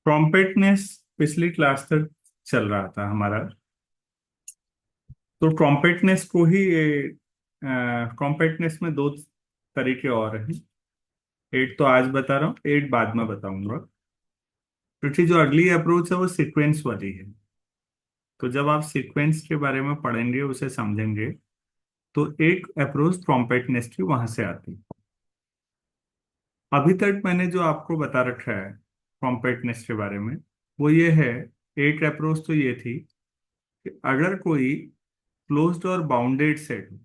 ट्रॉम्पेटनेस पिछली क्लास तक चल रहा था हमारा। तो ट्रॉम्पेटनेस को ही ट्रॉम्पेटनेस में दो तरीके और हैं। एट तो आज बता रहा हूँ, एट बाद में बताऊंगा। क्योंकि जो अगली अप्रोच है वो सीक्वेंस वाली है। तो जब आप सीक्वेंस के बारे में पढ़ेंगे, उसे समझेंगे, तो एक अप्रोच ट्रॉम्पेटनेस की वहां से आती है। अभी तक मैंने जो आपको बता रखा है ट्रॉम्पेटनेस के बारे में, वो ये है। एक अप्रोच तो ये थी कि अगर कोई क्लोज्ड और बाउंडेड सेट हो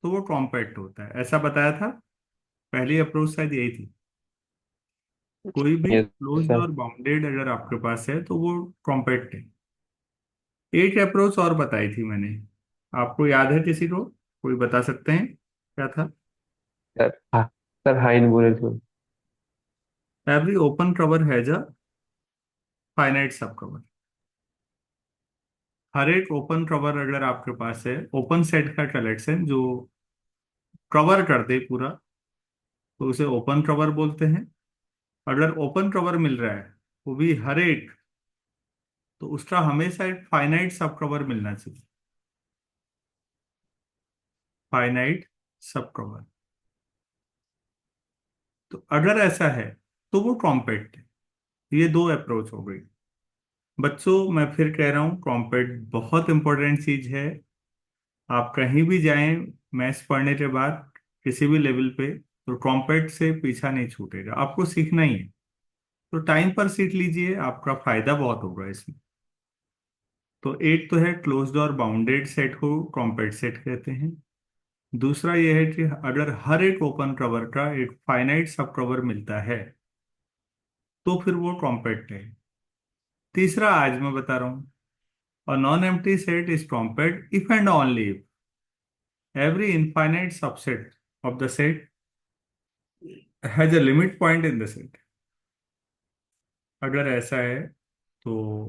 तो वो कॉम्पैक्ट होता है, ऐसा बताया था। पहली अप्रोच शायद यही थी। कोई भी यस क्लोज्ड सर। और बाउंडेड अगर आपके पास है तो वो कॉम्पैक्ट है। एक अप्रोच और बताई थी मैंने, आपको याद है किसी को? कोई बता सकते हैं क्या था? सर हाँ। सर हाइन बोले थे। Every open cover has a finite सब कवर। हर एक ओपन कवर अगर आपके पास है, ओपन सेट का कलेक्शन जो कवर कर दे पूरा, तो उसे ओपन कवर बोलते हैं। अगर ओपन कवर मिल रहा है, वो भी हर एक, तो उसका हमेशा एक फाइनाइट सब कवर मिलना चाहिए। फाइनाइट सब कवर। तो अगर ऐसा है तो वो कॉम्पैक्ट है। ये दो अप्रोच हो गई। बच्चों, मैं फिर कह रहा हूँ, कॉम्पैक्ट बहुत इंपॉर्टेंट चीज है। आप कहीं भी जाएं मैथ्स पढ़ने के बाद, किसी भी लेवल पे, तो कॉम्पैक्ट से पीछा नहीं छूटेगा, आपको सीखना ही है। तो टाइम पर सीख लीजिए, आपका फायदा बहुत होगा इसमें। तो एक तो है क्लोज्ड और बाउंडेड सेट को कॉम्पैक्ट सेट कहते हैं। दूसरा यह है कि अगर हर एक ओपन कवर का एक फाइनाइट सब कवर मिलता है तो फिर वो कॉम्पैक्ट है। तीसरा आज मैं बता रहा हूँ, और non empty set is compact if and only if every infinite subset of the set has a limit point in the set. अगर ऐसा है तो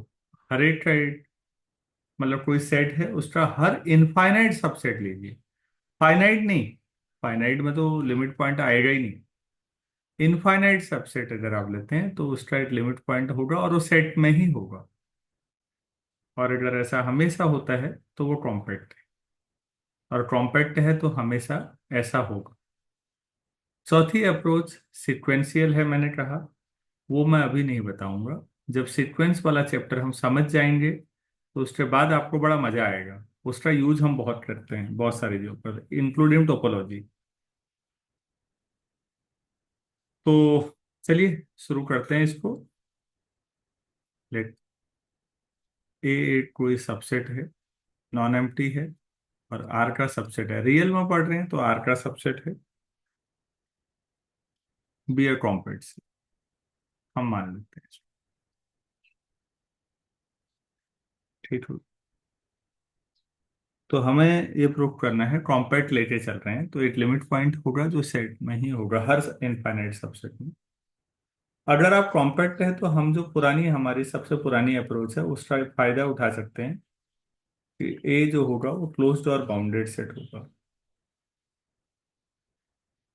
हर एक का एक, मतलब कोई सेट है, उसका हर इनफाइनाइट सबसेट लीजिए। फाइनाइट नहीं, फाइनाइट में तो लिमिट पॉइंट आएगा ही नहीं। इनफाइनाइट सबसेट अगर आप लेते हैं तो उसका एक लिमिट पॉइंट होगा और वो सेट में ही होगा। और अगर ऐसा हमेशा होता है तो वो कॉम्पैक्ट है। और कॉम्पैक्ट है तो हमेशा ऐसा होगा। चौथी अप्रोच सिक्वेंशियल है, मैंने कहा। वो मैं अभी नहीं बताऊंगा। जब सीक्वेंस वाला चैप्टर हम समझ जाएंगे तो उसके बाद आपको बड़ा मजा आएगा। उसका यूज हम बहुत करते हैं बहुत सारी जगह पर, इंक्लूडिंग टोपोलॉजी। तो चलिए शुरू करते हैं इसको। लेट ए एक कोई सबसेट है, नॉन एम्प्टी है, और आर का सबसेट है। रियल में पढ़ रहे हैं तो आर का सबसेट है। बी ए कॉम्प्लेक्स से हम मान लेते हैं। ठीक है। तो हमें ये प्रूव करना है, कॉम्पैक्ट लेके चल रहे हैं तो एक लिमिट पॉइंट होगा जो सेट में ही होगा, हर इनफाइनाइट सबसेट में। अगर आप कॉम्पैक्ट है तो हम जो पुरानी, हमारी सबसे पुरानी अप्रोच है, उसका एक फायदा उठा सकते हैं कि ए जो होगा वो क्लोज्ड और बाउंडेड सेट होगा।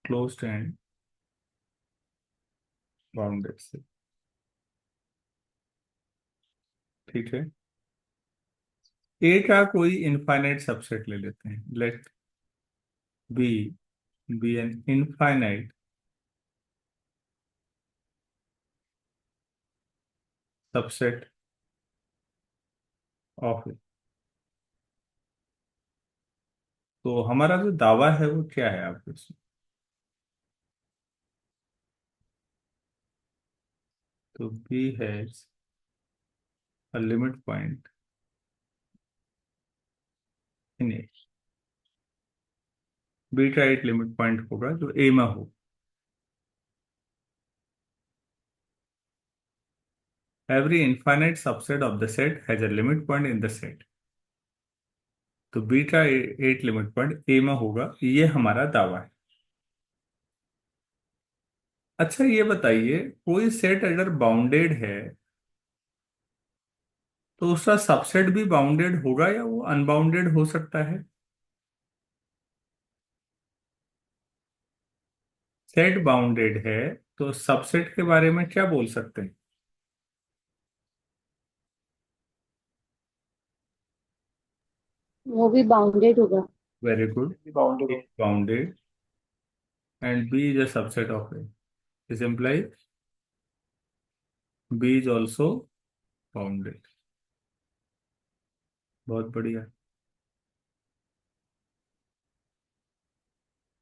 Closed end bounded set. ठीक है। ए का कोई इनफाइनाइट सबसेट ले लेते हैं। Let B be an infinite subset of. तो हमारा जो दावा है वो क्या है आपको इसमें? तो B has a limit point in A. B का एक लिमिट पॉइंट होगा जो ए में हो। Every infinite subset of the set has a limit point in the set. तो बी का एक लिमिट पॉइंट ए में होगा, ये हमारा दावा है। अच्छा ये बताइए, कोई सेट अगर बाउंडेड है तो उसका सबसेट भी बाउंडेड होगा या वो अनबाउंडेड हो सकता है? सेट बाउंडेड है तो सबसेट के बारे में क्या बोल सकते हैं? वो भी बाउंडेड होगा। Very good. बाउंडेड A हो। bounded and B is a subset of A. This implies B is also bounded. बहुत बढ़िया।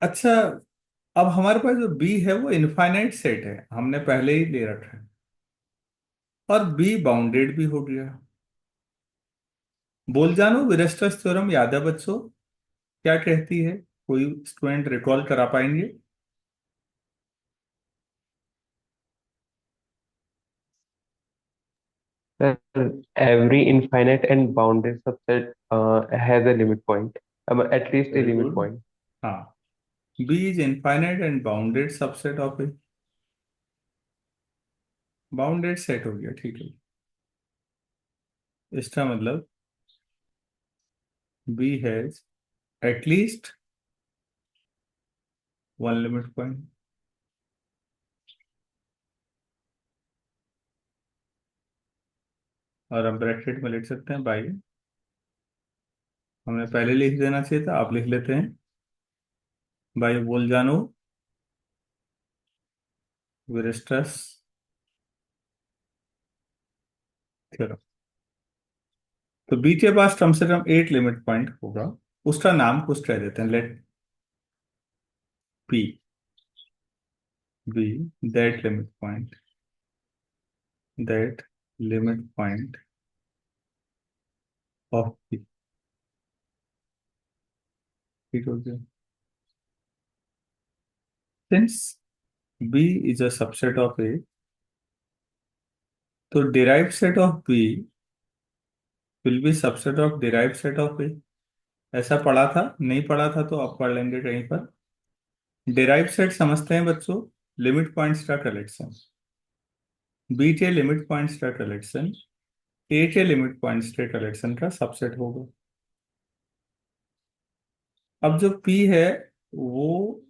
अच्छा, अब हमारे पास जो B है वो इनफाइनाइट सेट है, हमने पहले ही ले रखा है, और B बाउंडेड भी हो गया। बोल जानो विरस्टस थ्योरम याद है बच्चों, क्या कहती है? कोई स्टूडेंट रिकॉल करा पाएंगे? Sir, every infinite and bounded subset has a limit point, at least a very limit good. point. हाँ, B is infinite and bounded subset of A. Bounded set हो गया, ठीक है। इसका मतलब B has at least one limit point. और हम bracket में लिख सकते हैं बाई, हमें पहले लिख देना चाहिए था, आप लिख लेते हैं, बाई बोल जानो विरस्ट्रस थ्योरम। तो बी के पास कम से कम 8 लिमिट पॉइंट होगा, उसका नाम कुछ कह देते हैं, let P be that limit point, that limit point of P. ठीक हो गया। Since B is a subset of A, तो derived set of B will be subset of derived set of A. ऐसा पढ़ा था? नहीं पढ़ा था तो आप पढ़ लेंगे कहीं पर। डिराइव्ड सेट समझते हैं बच्चों, लिमिट पॉइंट्स का कलेक्शन। बी के लिमिट पॉइंट्स का कलेक्शन ए के लिमिट पॉइंट्स के कलेक्शन का सबसेट होगा। अब जो पी है वो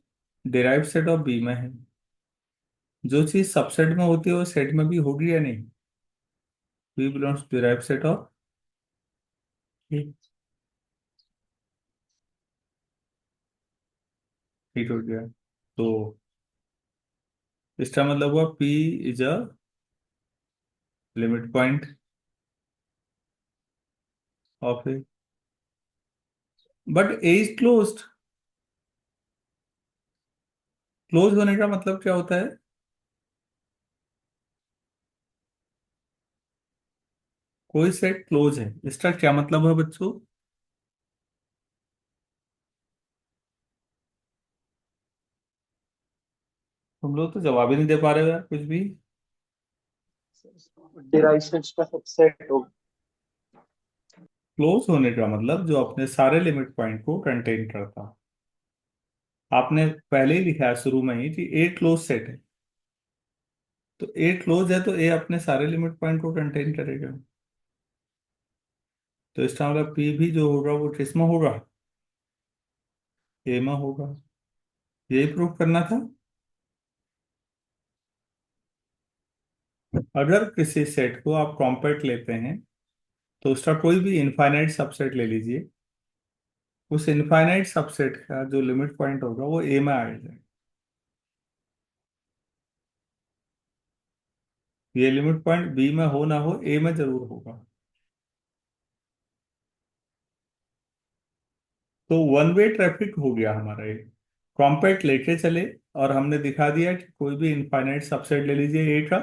डिराइव्ड सेट ऑफ बी में है, जो चीज सबसेट में होती है वो सेट में भी होगी या नहीं? B belongs derived set of A. ठीक हो गया। तो इसका मतलब हुआ P is a limit point of A, but A is closed. Close होने का मतलब क्या होता है? कोई सेट क्लोज है, इसका क्या मतलब है बच्चों? तुम लोग तो जवाब ही नहीं दे पा रहे हो यार कुछ भी। Derivations का सबसेट हो। क्लोज होने का मतलब जो अपने सारे लिमिट पॉइंट को कंटेन करता। आपने पहले ही लिखा है शुरू में ही कि ए क्लोज सेट है, तो ए क्लोज है तो ए अपने सारे लिमिट पॉइंट को कंटेन करेगा। तो इसका मतलब पी भी जो होगा वो किसमें होगा? ए में होगा। यही प्रूव करना था। अगर किसी सेट को आप कॉम्पैक्ट लेते हैं तो उसका कोई भी इनफाइनाइट सबसेट ले लीजिए, उस इनफाइनाइट सबसेट का जो लिमिट पॉइंट होगा वो ए में आएगा। ये लिमिट पॉइंट बी में हो ना हो, ए में जरूर होगा। तो वन वे ट्रैफिक हो गया हमारा ये। कॉम्पैक्ट लेके चले और हमने दिखा दिया कि कोई भी इनफाइनाइट सबसेट ले लीजिए ए का,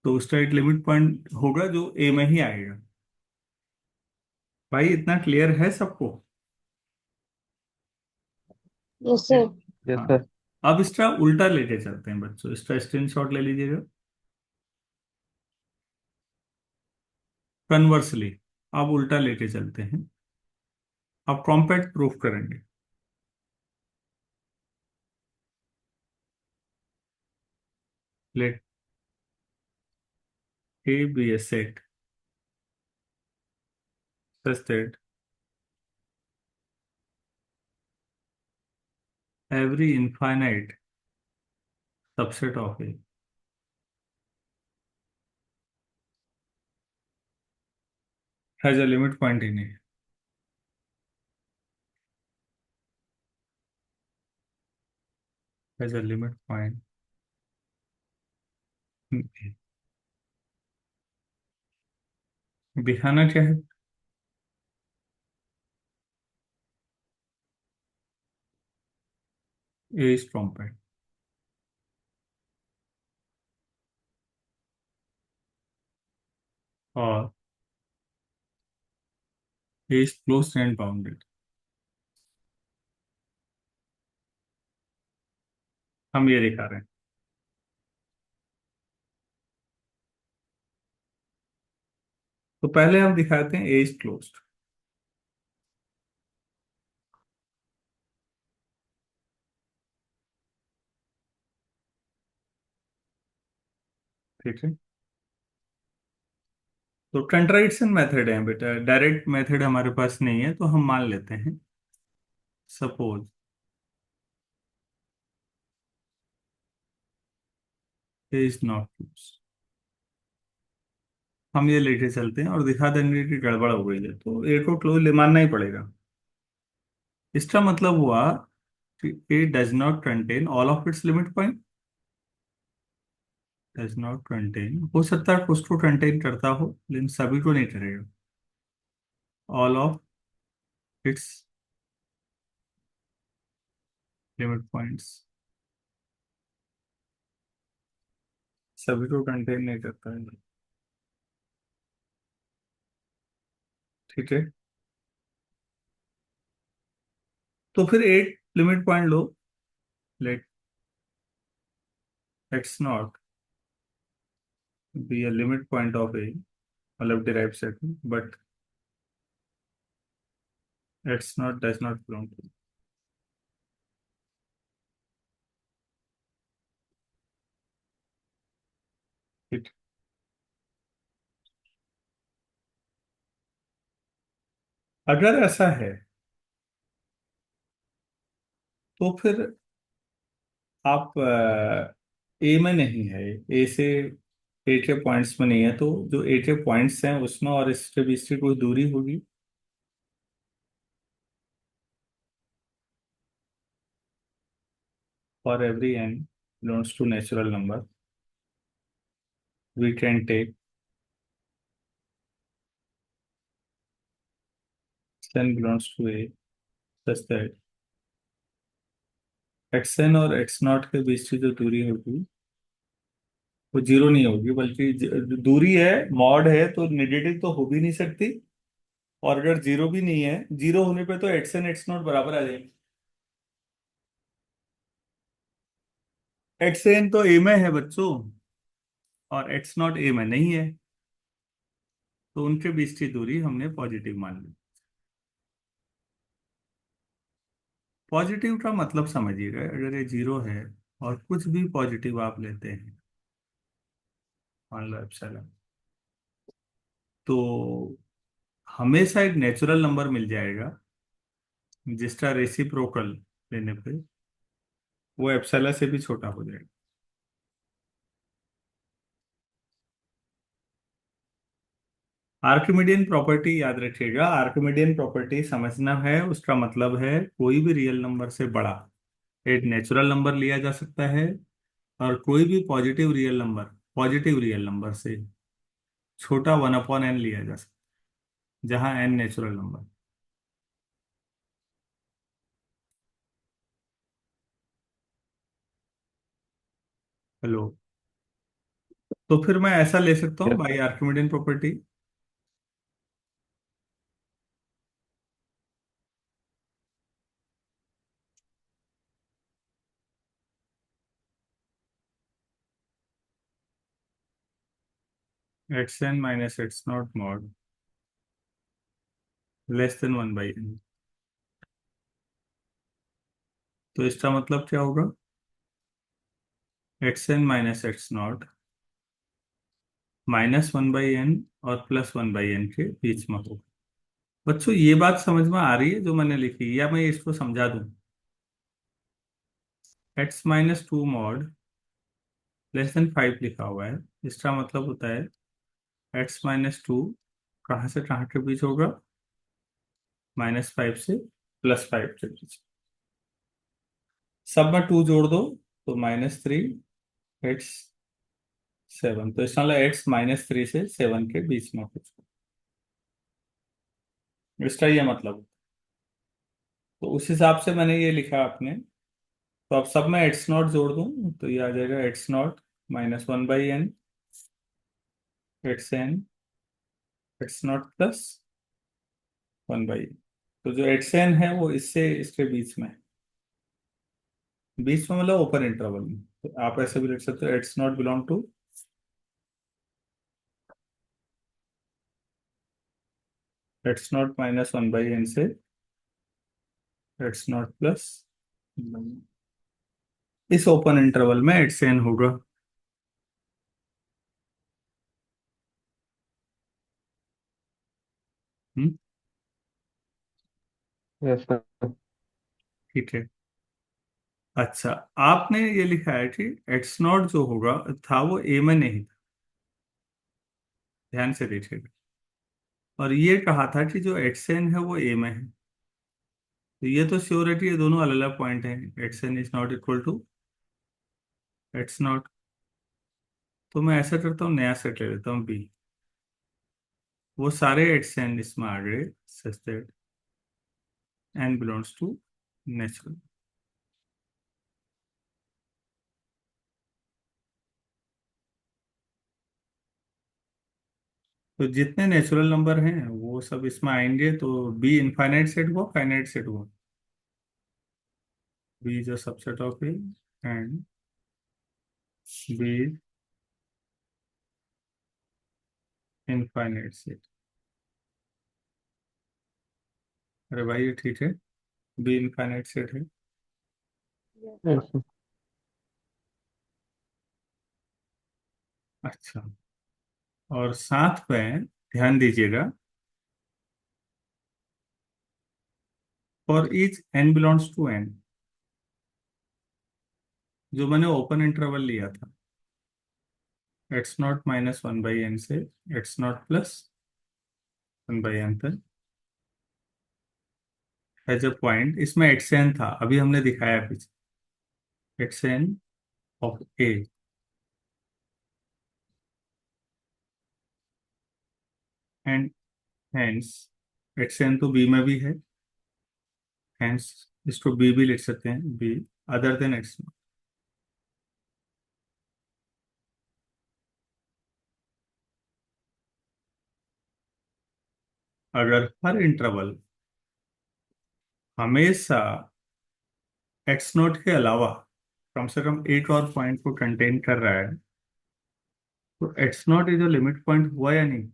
तो उसका एक लिमिट पॉइंट होगा जो ए में ही आएगा। भाई इतना क्लियर है सबको? Yes sir. यस हाँ। सर। अब इसका उल्टा लेके चलते हैं बच्चों, इसका स्क्रीनशॉट ले लीजिएगा। कन्वर्सली अब उल्टा लेके चलते हैं, अब कॉम्पैक्ट प्रूफ करेंगे। Let A be a set such that every infinite subset of A has a limit point in A। As a limit point. दिखाना क्या है? ए इज ट्रम्पेट और A is closed and bounded. हम ये दिखा रहे हैं। तो पहले हम दिखाते हैं ए इज क्लोज्ड। ठीक है, तो कंट्राडिक्शन मेथड है बेटा, डायरेक्ट मेथड हमारे पास नहीं है, तो हम मान लेते हैं suppose A is not close. हम ये लेके चलते हैं और दिखा देंगे कि गड़बड़ हो गई है, तो ए को क्लोज ले मानना ही पड़ेगा। इसका मतलब हुआ कि A does not contain all of its limit point. Does not contain, हो सकता है कुछ को कंटेन करता हो लेकिन सभी को नहीं करेगा। All of its limit points, सभी को कंटेन नहीं करता है। ठीक है, तो फिर एक लिमिट पॉइंट लो। Let x naught be a limit point of A, मतलब derive set, but x naught does not belong to it. अगर ऐसा है तो फिर आप ए में नहीं है, ए से ए के पॉइंट्स में नहीं है, तो जो ए के पॉइंट्स हैं उसमें और इसके बीच की कोई दूरी होगी। For every n belongs to natural number we can take n belongs to A such that x n और एक्स नॉट के बीच की जो दूरी होगी वो जीरो नहीं होगी, बल्कि दूरी है, मॉड है, तो नेगेटिव तो हो भी नहीं सकती। और अगर जीरो भी नहीं है, जीरो होने पे तो एक्स एन एक्स नॉट बराबर आ जाएंगे। एक्स एन तो ए में है बच्चों और एक्स नॉट ए में नहीं है, तो उनके बीच की दूरी हमने पॉजिटिव मान ली। पॉजिटिव का मतलब समझिएगा, अगर ये जीरो है और कुछ भी पॉजिटिव आप लेते हैं, मान लो एप्सिलॉन, तो हमेशा एक नेचुरल नंबर मिल जाएगा जिसका रेसिप्रोकल लेने पे वो एप्सिलॉन से भी छोटा हो जाएगा। आर्किमिडियन प्रॉपर्टी याद रखिएगा, आर्किमिडियन प्रॉपर्टी समझना है, उसका मतलब है कोई भी रियल नंबर से बड़ा एक नेचुरल नंबर लिया जा सकता है, और कोई भी पॉजिटिव रियल नंबर से छोटा 1/n लिया जा सकता है, जहां n नेचुरल नंबर। हेलो, तो फिर मैं ऐसा ले सकता हूँ Yes, by Archimedean property, x n minus x naught mod less than 1/n। तो इसका मतलब क्या होगा? X n minus x naught -1/n और +1/n के बीच में होगा। बच्चों ये बात समझ में आ रही है जो मैंने लिखी, या मैं इसको समझा दूं? x-2 मॉड <5 लिखा हुआ है, इसका मतलब होता है x-2 कहाँ से कहाँ के बीच होगा? -5 से +5 के बीच। सब में 2 जोड़ दो, तो -3 एक्स 7, तो इसका मतलब एक्स -3 से 7 के बीच में कुछ, इसका ये मतलब। तो उस हिसाब से मैंने ये लिखा आपने। तो अब सब में एक्स नॉट जोड़ दूं तो ये आ जाएगा x naught -1/n x n x naught +1/n। तो जो एक्स एन है वो इससे इसके बीच में है। बीच में मतलब ओपन इंटरवल में, तो आप ऐसे भी लिख सकते हो x naught belong to x naught -1/n से एक्स नॉट प्लस, इस ओपन इंटरवल में एक्स एन होगा। Hmm, yes sir. ठीक है। अच्छा, आपने ये लिखा है कि एक्स नॉट जो होगा था वो ए में नहीं था, ध्यान से देखिएगा। और ये कहा था कि जो एक्स एन है वो ए में है। तो ये तो श्योर है कि ये दोनों अलग अलग पॉइंट हैं, x n is not equal to x naught. तो मैं ऐसा करता हूँ, नया सेट ले लेता हूँ बी। वो सारे एक्स एन इसमें आ गए such that n belongs to natural. तो जितने नेचुरल नंबर हैं वो सब इसमें आएंगे, तो बी इनफाइनाइट सेट हुआ, फाइनाइट सेट हुआ। B is a subset of A and B infinite set. अरे भाई ये ठीक है, बी इनफाइनाइट सेट है। Yes sir. अच्छा, और साथ में ध्यान दीजिएगा, for each n belongs to N, जो मैंने ओपन इंटरवल लिया था एक्स नॉट -1/n से एक्स नॉट +1/n तक, एज अ पॉइंट, इसमें एक्स एन था, अभी हमने दिखाया पीछे x n of A and hence x n तो बी में भी है, हेंस इसको बी भी लिख सकते हैं, बी अदर देन एक्स। अगर हर इंटरवल हमेशा एक्स नोट के अलावा कम से कम एक और पॉइंट को कंटेन कर रहा है, तो एक्स नॉट ये जो लिमिट पॉइंट हुआ या नहीं।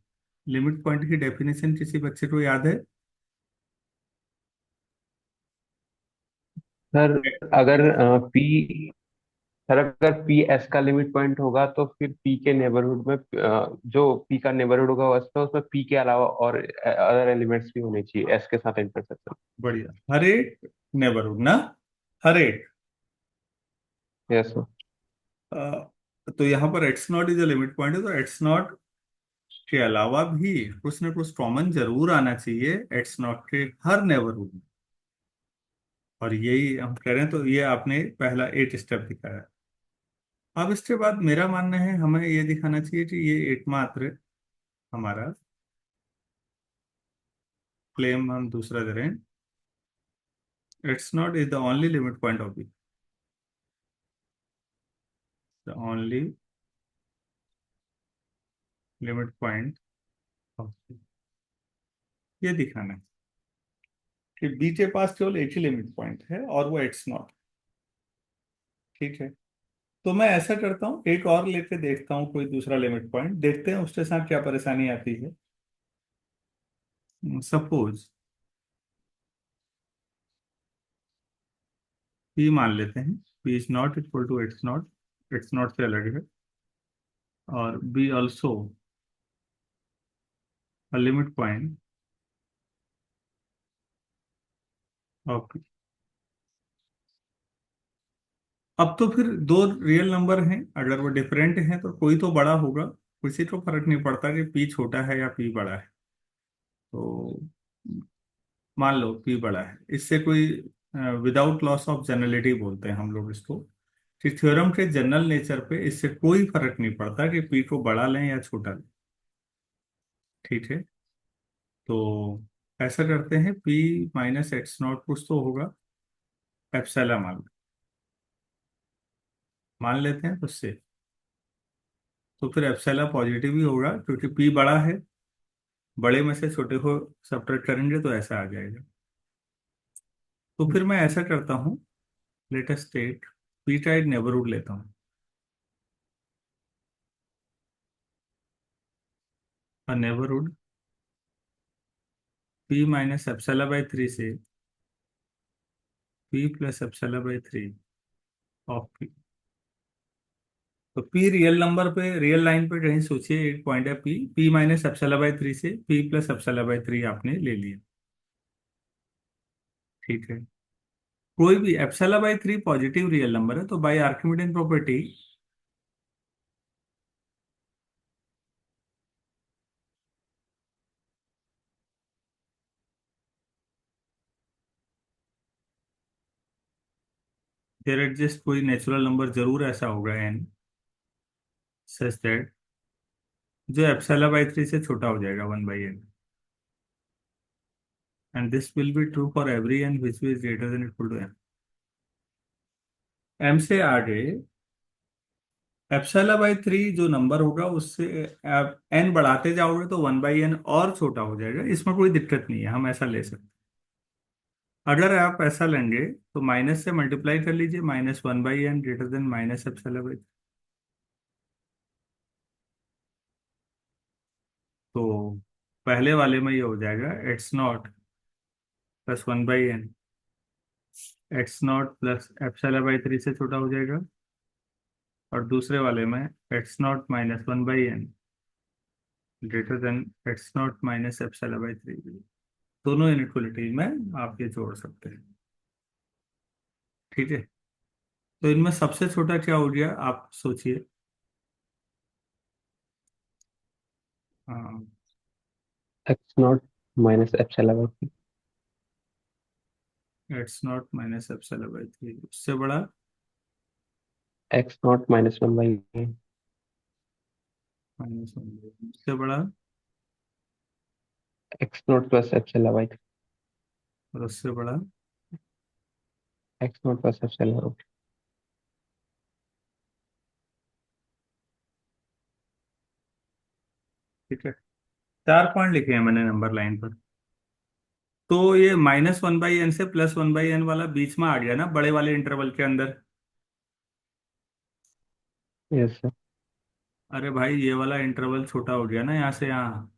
लिमिट पॉइंट की डेफिनेशन किसी बच्चे को याद है? सर अगर पी सर अगर पी एस का लिमिट पॉइंट होगा तो फिर पी के नेबरहुड में जो पी का नेबरहुड होगा वैसे उसमें पी के अलावा और अदर एलिमेंट्स भी होने चाहिए एस के साथ इंटरसेक्शन। बढ़िया, हर एक नेबरहुड ना, हर एक। Yes sir. अ, तो यहाँ पर x naught is limit point है, तो एक्स नॉट के अलावा भी कुछ ना कुछ कॉमन जरूर आना चाहिए एक्स नॉट के हर नेबरहुड में। और यही हम कह रहे हैं, तो ये आपने पहला एक स्टेप दिखाया। अब इसके बाद मेरा मानना है हमें ये दिखाना चाहिए कि ये एकमात्र हमारा क्लेम हम दूसरा दे रहे हैं, it's not is the only limit point of view, the only limit point of view. ये दिखाना है कि बी के पास केवल एक ही लिमिट पॉइंट है और वो एक्स नॉट। ठीक है, तो मैं ऐसा करता हूँ, एक और लेके देखता हूँ कोई दूसरा लिमिट पॉइंट, देखते हैं उसके साथ क्या परेशानी आती है। सपोज पी मान लेते हैं, P is not equal to x naught, x naught से अलग है, और B also a limit point of. अब तो फिर दो रियल नंबर हैं, अगर वो डिफरेंट हैं तो कोई तो बड़ा होगा, किसी को फर्क नहीं पड़ता कि पी छोटा है या पी बड़ा है। तो मान लो पी बड़ा है, इससे कोई विदाउट लॉस ऑफ जनरलिटी बोलते हैं हम लोग इसको, थ्योरम के जनरल नेचर पे इससे कोई फर्क नहीं पड़ता कि पी को बड़ा लें या छोटा लें। ठीक है, तो ऐसा करते हैं, पी माइनस एक्स नॉट कुछ तो होगा, एप्सिलॉन मान लेते हैं तो उससे, तो फिर एप्सिलॉन पॉजिटिव ही होगा क्योंकि पी बड़ा है, बड़े में से छोटे को सब्ट्रैक्ट करेंगे तो ऐसा आ जाएगा। तो फिर मैं ऐसा करता हूँ, लेटेस्ट स्टेट पी का एक नेबरहुड लेता हूँ, और neighbourhood P minus epsilon by 3 से P plus epsilon by 3 of P. तो पी रियल नंबर पे, रियल लाइन पे कहीं सोचिए एक पॉइंट है P, P minus epsilon by 3 से पी प्लस एप्सिलॉन बाई 3 आपने ले लिया। ठीक है, कोई भी epsilon by 3 positive real number है तो by Archimedean property there exist कोई नेचुरल नंबर जरूर ऐसा होगा एन सच दैट जो एप्सिलॉन बाई 3 से छोटा हो जाएगा 1/n, and this will be true for every n which is greater than equal to m. M से आगे एप्सिलॉन बाई 3 जो नंबर होगा उससे आप एन बढ़ाते जाओगे तो 1/n और छोटा हो जाएगा, इसमें कोई दिक्कत नहीं है, हम ऐसा ले सकते हैं। अगर आप ऐसा लेंगे तो माइनस से मल्टीप्लाई कर लीजिए, -1/n greater than minus epsilon by, तो पहले वाले में ये हो जाएगा x naught plus 1/n, x naught plus epsilon by 3 से छोटा हो जाएगा, और दूसरे वाले में x naught minus 1/n greater than x naught minus epsilon by 3। दोनों इनइक्वलिटीज में आप ये जोड़ सकते हैं। ठीक है, तो इनमें सबसे छोटा क्या हो गया आप सोचिए। हाँ, x naught minus epsilon by x naught minus epsilon by 3 उससे बड़ा, एक्स नॉट -1/n -1 उससे बड़ा, x naught plus epsilon by और उससे बड़ा। X naught plus epsilon. ठीक है, 4 पॉइंट लिखे हैं मैंने नंबर लाइन पर। तो ये -1/n से +1/n वाला बीच में आ गया ना बड़े वाले इंटरवल के अंदर। Yes sir. अरे भाई ये वाला इंटरवल छोटा हो गया ना यहाँ से यहाँ,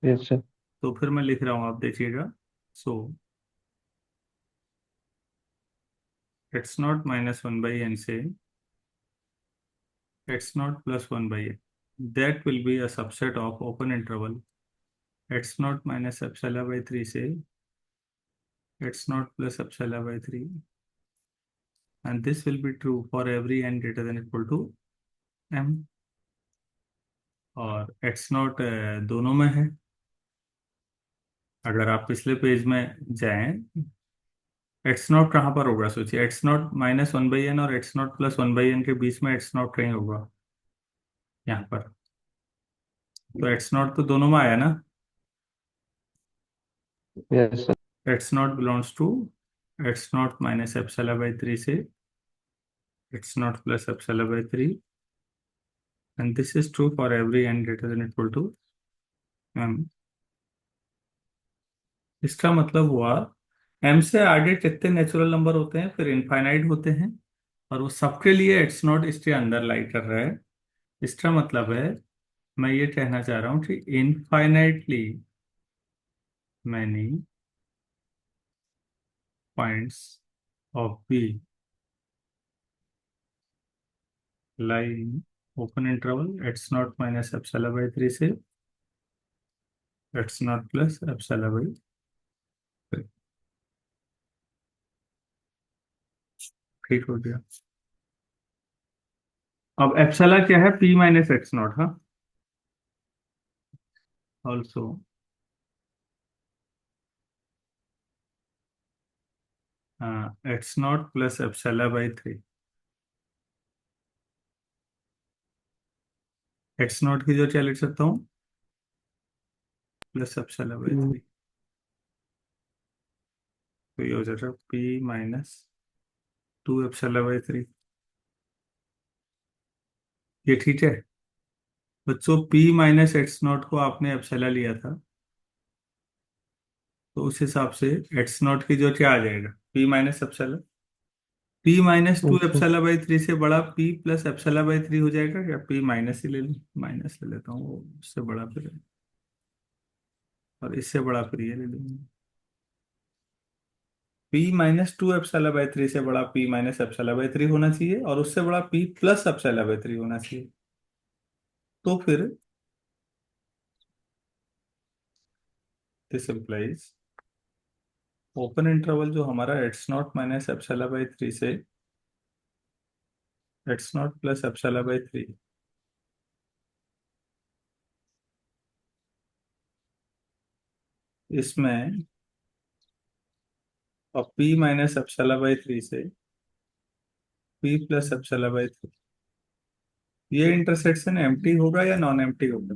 यस सर। तो फिर मैं लिख रहा हूँ, आप देखिएगा। सो एक्स नॉट -1/n से x naught plus 1/n, that will be a subset of open interval x naught minus epsilon by 3 से x naught plus epsilon by 3, and this will be true for every n greater than equal to m। और x naught दोनों में है, अगर आप पिछले page में जाएं, एक्स नॉट कहाँ पर होगा सोचिए, एक्स नॉट -1/n और एक्स नॉट प्लस 1/n के बीच में एक्स नॉट कहीं होगा यहाँ पर, तो एक्स नॉट तो दोनों में आया ना। Yes sir. X not belongs to x naught minus epsilon by 3 से x naught plus epsilon by 3, and this is true for every n greater than equal to m। इसका मतलब हुआ m से आगे कितने नेचुरल नंबर होते हैं, फिर इनफाइनाइट होते हैं, और वो सबके लिए एक्स नॉट इसके अंदर लाई कर रहा है। इसका मतलब है, मैं ये कहना चाह रहा हूँ कि infinitely many points of B lie in open interval x naught minus epsilon by 3 से x naught plus epsilon by 3। ठीक हो गया। अब एप्सिलॉन क्या है, पी माइनस एक्स नॉट। हाँ, also x naught plus epsilon by 3। X naught की जो क्या लिख सकता हूँ, प्लस एप्सिलॉन बाई हम्म, 3। तो ये हो जाएगा पी माइनस 2 एप्सिलॉन बाई 3। ये ठीक है बच्चों, पी माइनस एक्स नॉट को आपने एप्सिलॉन लिया था, तो उस हिसाब से एक्स नॉट की जो क्या आ जाएगा, P minus epsilon. P minus two अच्छा। एप्सिलॉन बाई 3 से बड़ा पी प्लस एप्सिलॉन बाई 3 हो जाएगा, या पी माइनस ही ले लूँ, माइनस ले लेता हूँ, वो उससे बड़ा फिर है। और इससे बड़ा फिर ये ले लूँगा। पी माइनस 2 एप्सिलॉन बाई 3 से बड़ा पी माइनस एप्सिलॉन बाई 3 होना चाहिए, और उससे बड़ा पी प्लस एप्सिलॉन बाई 3 होना चाहिए। तो फिर दिस इम्प्लाइज ओपन इंटरवल जो हमारा एट्स नॉट माइनस एप्सिलॉन बाई 3 से एट्स नॉट प्लस एप्सिलॉन बाई 3, इसमें और पी माइनस एप्सिलॉन बाई 3 से पी प्लस एप्सिलॉन बाई 3, ये इंटरसेक्शन एम्प्टी होगा या नॉन एम्प्टी होगा?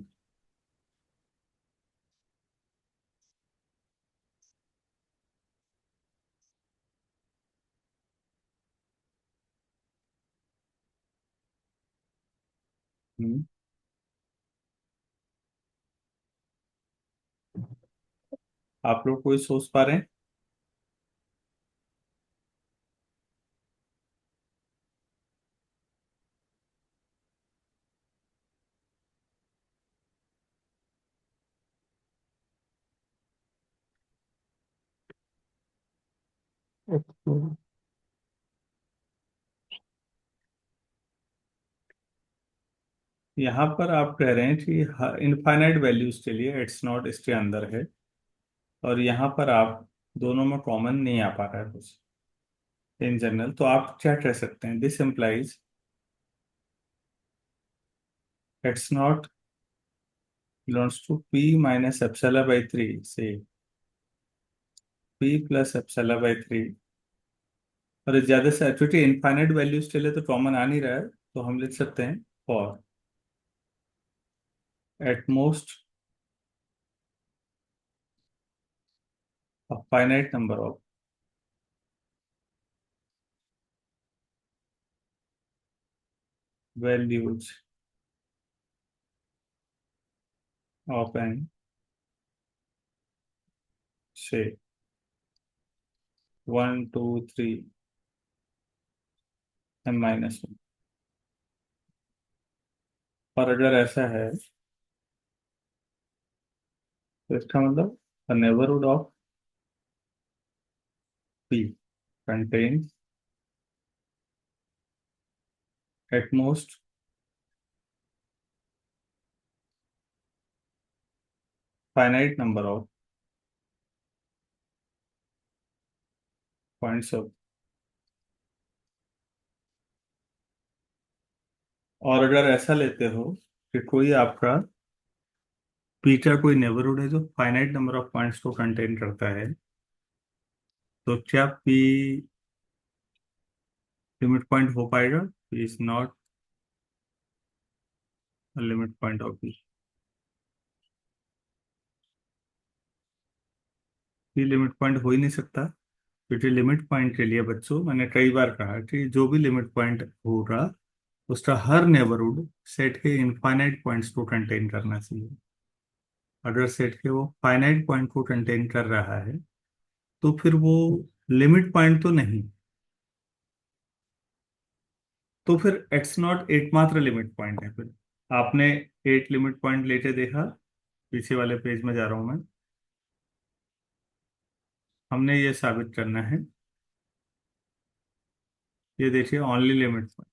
हम्म, आप लोग कोई सोच पा रहे हैं? अच्छा। यहाँ पर आप कह रहे हैं कि इनफाइनाइट वैल्यूज के लिए एट्स नॉट इसके अंदर है, और यहाँ पर आप दोनों में कॉमन नहीं आ पा रहा है कुछ इन जनरल, तो आप क्या कह सकते हैं, this implies x naught belongs to P minus epsilon by 3 से पी प्लस एप्सिलॉन बाई 3। और ज्यादा से क्योंकि इनफाइनाइट वैल्यूज के लिए तो कॉमन आ नहीं रहा है, तो हम लिख सकते हैं for at most a finite number of values of n से 1 2 3 एन माइनस 1। और अगर ऐसा है तो इसका मतलब the neighbourhood of P contains at most finite number of points of। और अगर ऐसा लेते हो कि कोई आपका पी का कोई नेबरहुड है जो फाइनाइट नंबर ऑफ पॉइंट्स को कंटेन करता है, तो क्या पी लिमिट पॉइंट हो पाएगा? P is not limit point of P. P limit point हो ही नहीं सकता, क्योंकि लिमिट पॉइंट के लिए बच्चों मैंने कई बार कहा कि जो भी लिमिट पॉइंट होगा उसका हर नेबरहुड सेट के इनफाइनाइट पॉइंट्स को कंटेन करना चाहिए। अगर सेट के वो फाइनाइट पॉइंट को कंटेन कर रहा है तो फिर वो लिमिट पॉइंट तो नहीं। तो फिर एक्स नॉट एकमात्र लिमिट पॉइंट है फिर। आपने 8 लिमिट पॉइंट लेके देखा, पीछे वाले पेज में जा रहा हूं मैं। हमने ये साबित करना है, ये देखिए ओनली लिमिट पॉइंट।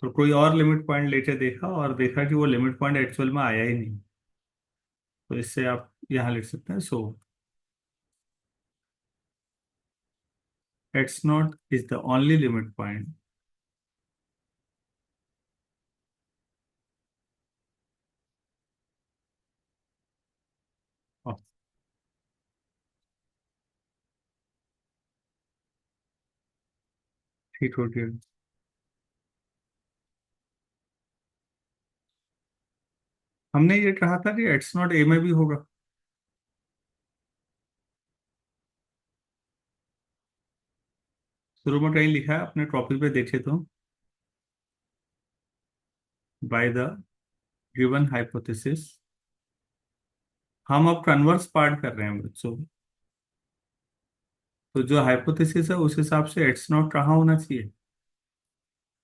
तो कोई और लिमिट पॉइंट लेके देखा और देखा कि वो लिमिट पॉइंट एक्चुअल में आया ही नहीं, तो इससे आप यहाँ लिख सकते हैं, so x naught is the only limit point of three. हमने ये कहा था कि एट्स नॉट ए में भी होगा। शुरू में कहीं लिखा है, अपने कॉपी पे देखे तो, बाय द गिवन हाइपोथेसिस। हम अब कन्वर्स पार्ट कर रहे हैं बच्चों। तो जो हाइपोथेसिस है उस हिसाब से एट्स नॉट कहाँ होना चाहिए?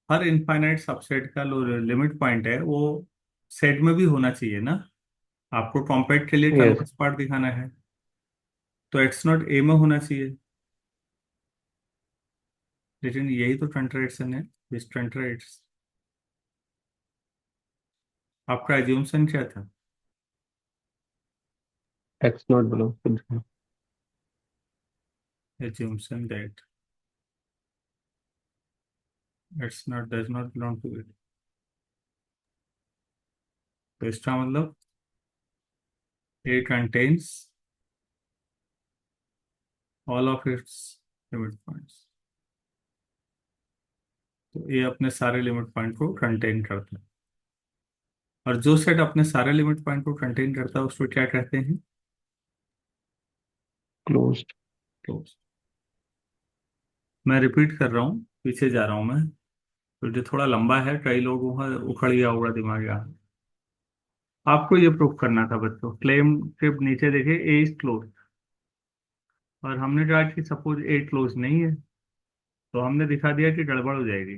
हर इनफाइनाइट सबसेट का जो लिमिट पॉइंट है वो सेट में भी होना चाहिए ना। आपको कॉम्पैक्ट के लिए यस। कन्वर्स पार्ट दिखाना है, तो एट्स नॉट ए में होना चाहिए। लेकिन यही तो कंट्राडिक्शन है, दिस कंट्राडिक्ट्स। आपका एज्यूमशन क्या था? X not belongs to. Assumption that it's not does not belong to it. तो इसका मतलब A contains all of its limit points. तो ये अपने सारे लिमिट पॉइंट को कंटेन करता है, और जो सेट अपने सारे लिमिट पॉइंट को कंटेन करता है उसको क्या कहते हैं? क्लोज्ड। क्लोज। मैं रिपीट कर रहा हूँ, पीछे जा रहा हूँ मैं, क्योंकि थोड़ा लंबा है, कई लोगों का उखड़ गया होगा दिमाग यहाँ। आपको ये प्रूफ करना था बच्चों, क्लेम के नीचे देखे ए इज क्लोज, और हमने कहा कि सपोज ए क्लोज नहीं है, तो हमने दिखा दिया कि गड़बड़ हो जाएगी।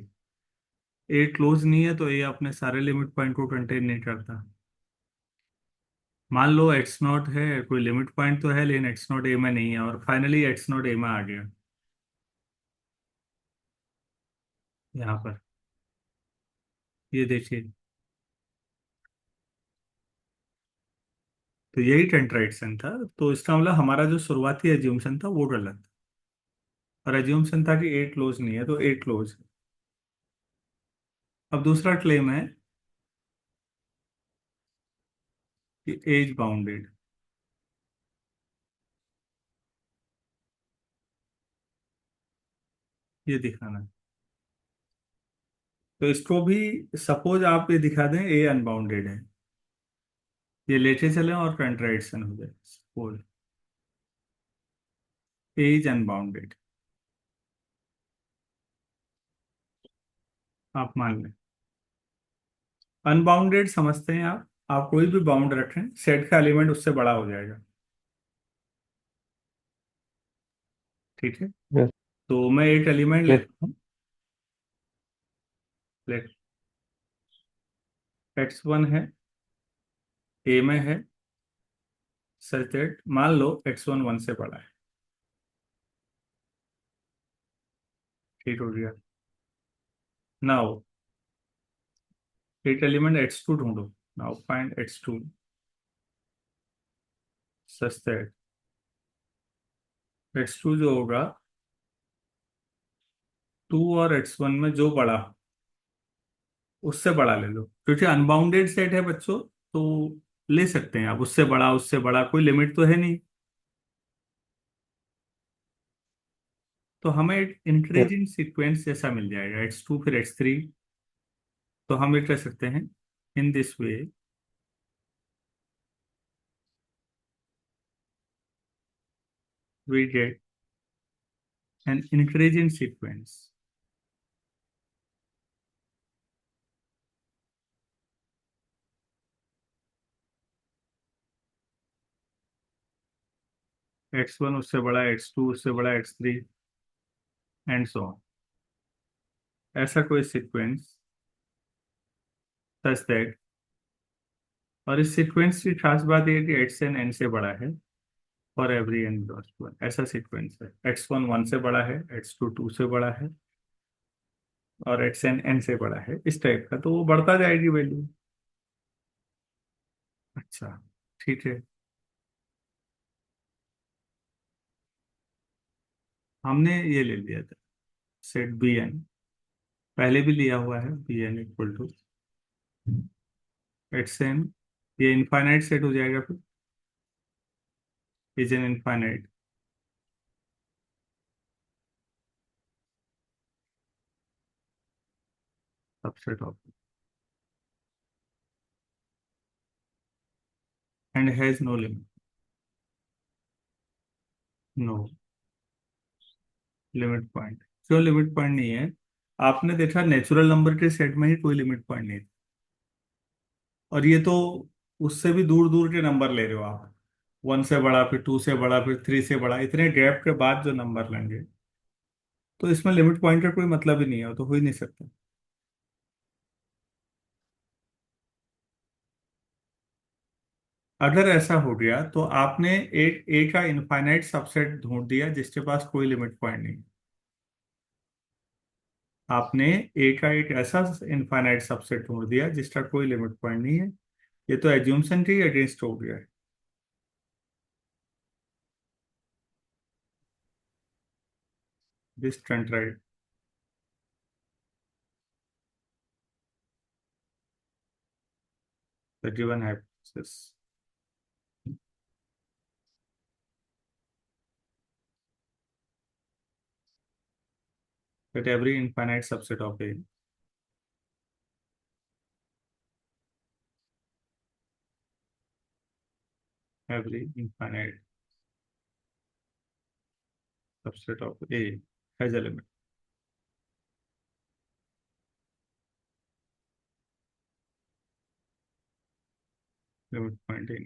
ए क्लोज नहीं है तो ए अपने सारे लिमिट पॉइंट को कंटेन नहीं करता। मान लो एक्स नॉट है, कोई लिमिट पॉइंट तो है लेकिन एक्स नॉट ए में नहीं है, और फाइनली एक्स नॉट ए में आ गया यहाँ पर। ये देखिए, तो यही कंट्राडिक्शन था। तो इसका मतलब हमारा जो शुरुआती एज्यूमशन था वो गलत था, और एज्यूमशन था कि ए क्लोज नहीं है, तो ए क्लोज है। अब दूसरा क्लेम है कि एज बाउंडेड, ये दिखाना है। तो इसको भी सपोज आप ये दिखा दें ए अनबाउंडेड है, ये लेके चले और कंट्राडिक्शन हो जाए। सपोज एज अनबाउंडेड, आप मान लें अनबाउंडेड समझते हैं आप कोई भी बाउंड रखें, सेट का एलिमेंट उससे बड़ा हो जाएगा। ठीक है, यस। तो मैं एक एलिमेंट यस। लेता हूँ, लेट एक्स वन है, ए में है, सच दैट मान लो एक्स वन से बड़ा है। ठीक हो गया। नाउ एक एलिमेंट एक्स टू ढूंढो। Now find x two such that x two जो होगा, टू और एक्स वन में जो बड़ा उससे बड़ा ले लो, क्योंकि अनबाउंडेड सेट है बच्चों, तो ले सकते हैं आप उससे बड़ा, कोई लिमिट तो है नहीं। तो हमें एक यस। इंक्रीजिंग सीक्वेंस जैसा मिल जाएगा, एक्स टू फिर एक्स थ्री। तो हम ये कह सकते हैं in this way we get an increasing sequence. X one उससे बड़ा, एक्स टू उससे बड़ा, x three and so on. ऐसा कोई सीक्वेंस सच दैट, और इस सीक्वेंस की खास बात यह है कि एक्स एन एन से बड़ा है for every n belongs to one. ऐसा सीक्वेंस है, एक्स वन से बड़ा है, एक्स टू से बड़ा है, और एक्स एन एन से बड़ा है, इस टाइप का, तो वो बढ़ता जाएगी वैल्यू। अच्छा, ठीक है। हमने ये ले लिया था सेट बी एन, पहले भी लिया हुआ है, B n equal to x n. ये इनफाइनाइट सेट हो जाएगा फिर, is an infinite subset of. And has no limit, no limit point. क्यों लिमिट पॉइंट नहीं है? आपने देखा नेचुरल नंबर के सेट में ही कोई लिमिट पॉइंट नहीं था, और ये तो उससे भी दूर दूर के नंबर ले रहे हो आप। वन से बड़ा, फिर टू से बड़ा, फिर थ्री से बड़ा, इतने गैप के बाद जो नंबर लेंगे, तो इसमें लिमिट पॉइंट का कोई मतलब ही नहीं है, वो तो हो ही नहीं सकता। अगर ऐसा हो गया तो आपने एक ए का इनफाइनाइट सबसेट ढूंढ दिया जिसके पास कोई लिमिट पॉइंट नहीं। आपने ए का एक ऐसा इनफाइनाइट सबसेट ढूंढ दिया जिसका कोई लिमिट पॉइंट नहीं है। ये तो एज्यूम्शन के अगेंस्ट हो गया है। This trend right the given hypothesis that every infinite subset of A, every infinite subset of A has a limit। Limit point नहीं।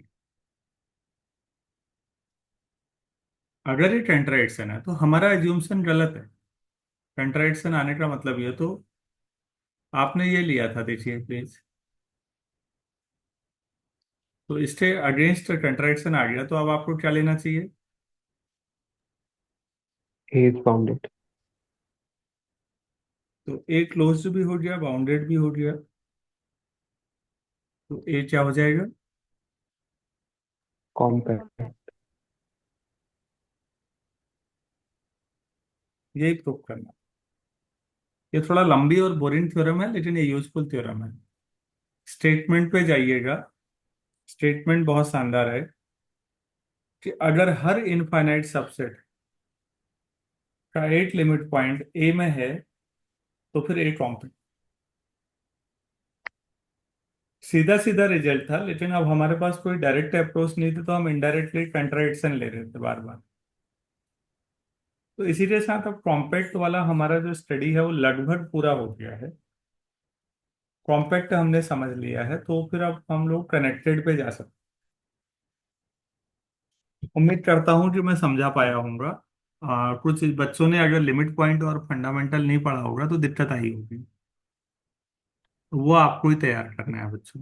अगर ये टेंट्राइड्सन है तो हमारा एज्यूम्शन गलत है। टेंट्राइड्सन आने का मतलब ये तो आपने ये लिया था, देखिए प्लीज। तो इसके अगेंस्ट टेंट्राइड्सन आ गया, तो अब आपको क्या लेना चाहिए? ए इज बाउंडेड। तो ए क्लोज्ड भी हो गया, बाउंडेड भी हो गया, तो ए क्या हो जाएगा? कॉम्पैक्ट। यही प्रूव करना। ये थोड़ा लंबी और बोरिंग थ्योरम है, लेकिन ये यूजफुल थ्योरम है। स्टेटमेंट पे जाइएगा। स्टेटमेंट बहुत शानदार है कि अगर हर इनफाइनाइट सबसेट का एक लिमिट पॉइंट ए में है तो फिर ए कॉम्प्लेक्स। सीधा सीधा रिजल्ट था, लेकिन अब हमारे पास कोई डायरेक्ट अप्रोच नहीं थी, तो हम इनडायरेक्टली कंट्राडिक्शन ले रहे थे बार बार। तो इसी के साथ अब कॉम्पैक्ट वाला हमारा जो स्टडी है वो लगभग पूरा हो गया है। कॉम्पैक्ट हमने समझ लिया है, तो फिर अब हम लोग कनेक्टेड पे जा सकते हैं। उम्मीद करता हूँ कि मैं समझा पाया हूँगा। कुछ बच्चों ने अगर लिमिट पॉइंट और फंडामेंटल नहीं पढ़ा होगा तो दिक्कत आई होगी। तो वो आपको ही तैयार करना है बच्चों।